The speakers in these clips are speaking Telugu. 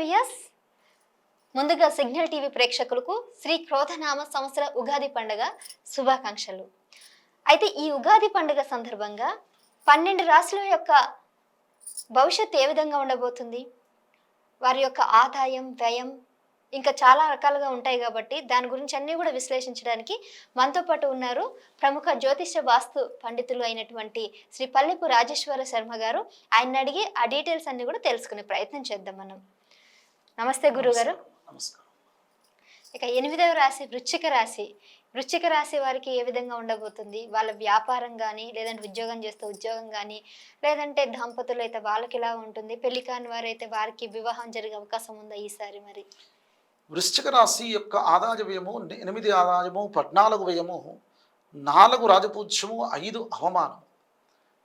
వియస్ ముందుగా సిగ్నల్ టీవీ ప్రేక్షకులకు శ్రీ క్రోధనామ సంవత్సర ఉగాది పండుగ శుభాకాంక్షలు. అయితే ఈ ఉగాది పండుగ సందర్భంగా 12 రాశుల యొక్క భవిష్యత్తు ఏ విధంగా ఉండబోతుంది, వారి యొక్క ఆదాయం వ్యయం ఇంకా చాలా రకాలుగా ఉంటాయి కాబట్టి దాని గురించి అన్నీ కూడా విశ్లేషించడానికి మనతో పాటు ఉన్నారు ప్రముఖ జ్యోతిష్య వాస్తు పండితులు అయినటువంటి శ్రీ పల్లెపు రాజేశ్వర శర్మ గారు. ఆయన అడిగి ఆ డీటెయిల్స్ అన్ని కూడా తెలుసుకునే ప్రయత్నం చేద్దాం మనం. నమస్తే గురుగారు. నమస్కారం. ఇక 8వ రాశి వృశ్చిక రాశి వారికి ఏ విధంగా ఉండబోతుంది? వాళ్ళ వ్యాపారం కానీ, లేదంటే ఉద్యోగం చేస్తే ఉద్యోగం కానీ, లేదంటే దంపతులు అయితే వాళ్ళకి ఎలా ఉంటుంది, పెళ్లి కాని వారైతే వారికి వివాహం జరిగే అవకాశం ఉందా ఈసారి? మరి వృశ్చిక రాశి యొక్క ఆదాయ వ్యయము 8 ఆదాయము, 14 వ్యయము, 4 రాజపూజ్యము, 5 అవమానం.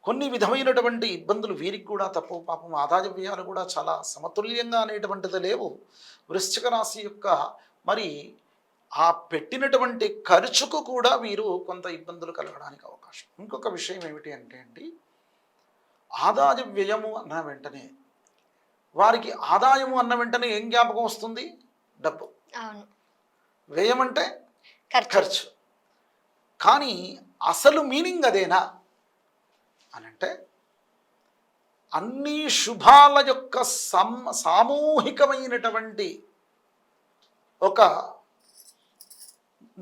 కొన్ని విధమైనటువంటి ఇబ్బందులు వీరికి కూడా తప్పు. పాపం ఆదాయ వ్యయాలు కూడా చాలా సమతుల్యంగా అనేటువంటిది లేవు. వృశ్చిక రాశి యొక్క మరి ఆ పెట్టినటువంటి ఖర్చుకు కూడా వీరు కొంత ఇబ్బందులు కలగడానికి అవకాశం. ఇంకొక విషయం ఏమిటి అంటే అండి, ఆదాయ వ్యయము అన్న వెంటనే వారికి ఆదాయము అన్న వెంటనే ఏం జ్ఞాపకం వస్తుంది? డబ్బు. అవును. వ్యయం అంటే ఖర్చు. కానీ అసలు మీనింగ్ అదేనా అనంటే, అన్ని శుభాల యొక్క సామూహికమైనటువంటి ఒక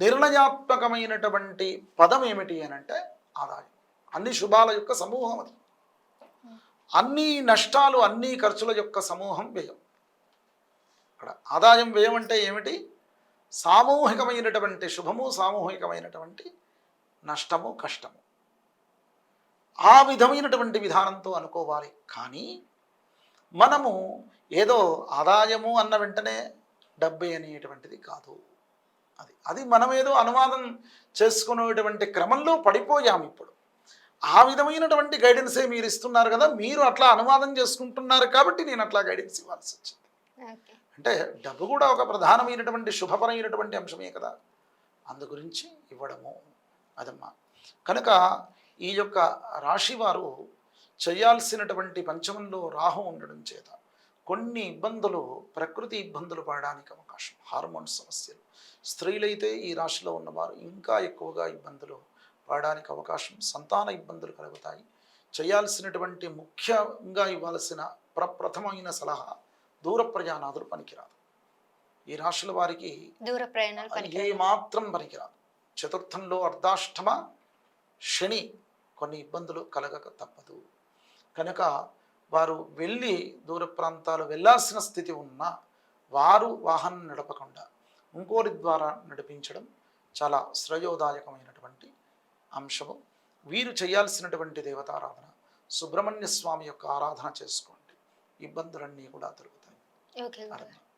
నిర్ణయాత్మకమైనటువంటి పదం ఏమిటి అనంటే ఆదాయం. అన్ని శుభాల యొక్క సమూహం అది. అన్ని నష్టాలు, అన్ని ఖర్చుల యొక్క సమూహం వ్యయం. అక్కడ ఆదాయం వ్యయం అంటే ఏమిటి? సామూహికమైనటువంటి శుభము, సామూహికమైనటువంటి నష్టము, కష్టము. ఆ విధమైనటువంటి విధానంతో అనుకోవాలి. కానీ మనము ఏదో ఆదాయము అన్న వెంటనే డబ్బే అనేటువంటిది కాదు. అది మనం ఏదో అనువాదం చేసుకునేటువంటి క్రమంలో పడిపోయాము ఇప్పుడు. ఆ విధమైనటువంటి గైడెన్సే మీరు ఇస్తున్నారు కదా, మీరు అట్లా అనువాదం చేసుకుంటున్నారు కాబట్టి నేను అట్లా గైడెన్స్ ఇవ్వాల్సి వచ్చింది. అంటే డబ్బు కూడా ఒక ప్రధానమైనటువంటి శుభపరమైనటువంటి అంశమే కదా, అందు గురించి ఇవ్వడము అదమ్మా. కనుక ఈ యొక్క రాశివారు చేయాల్సినటువంటి పంచమంలో రాహు ఉండడం చేత కొన్ని ఇబ్బందులు, ప్రకృతి ఇబ్బందులు పడడానికి అవకాశం. హార్మోన్ సమస్యలు, స్త్రీలైతే ఈ రాశిలో ఉన్నవారు ఇంకా ఎక్కువగా ఇబ్బందులు పడడానికి అవకాశం. సంతాన ఇబ్బందులు కలుగుతాయి. చేయాల్సినటువంటి ముఖ్యంగా ఇవ్వాల్సిన ప్రప్రథమైన సలహా, దూర ప్రయాణాదులు పనికిరాదు. ఈ రాశుల వారికి దూర ప్రయాణాలు ఏ మాత్రం పనికిరాదు. చతుర్థంలో అర్ధాష్టమ శని కొన్ని ఇబ్బందులు కలగక తప్పదు. కనుక వారు వెళ్ళి దూర ప్రాంతాలు వెళ్ళాల్సిన స్థితి ఉన్నా వారు వాహనం నడపకుండా ఇంకోరి ద్వారా నడిపించడం చాలా శ్రేయోదాయకమైనటువంటి అంశము. వీరు చేయాల్సినటువంటి దేవతారాధన, సుబ్రహ్మణ్య స్వామి యొక్క ఆరాధన చేసుకోండి. ఇబ్బందులన్నీ కూడా తొలగుతాయి.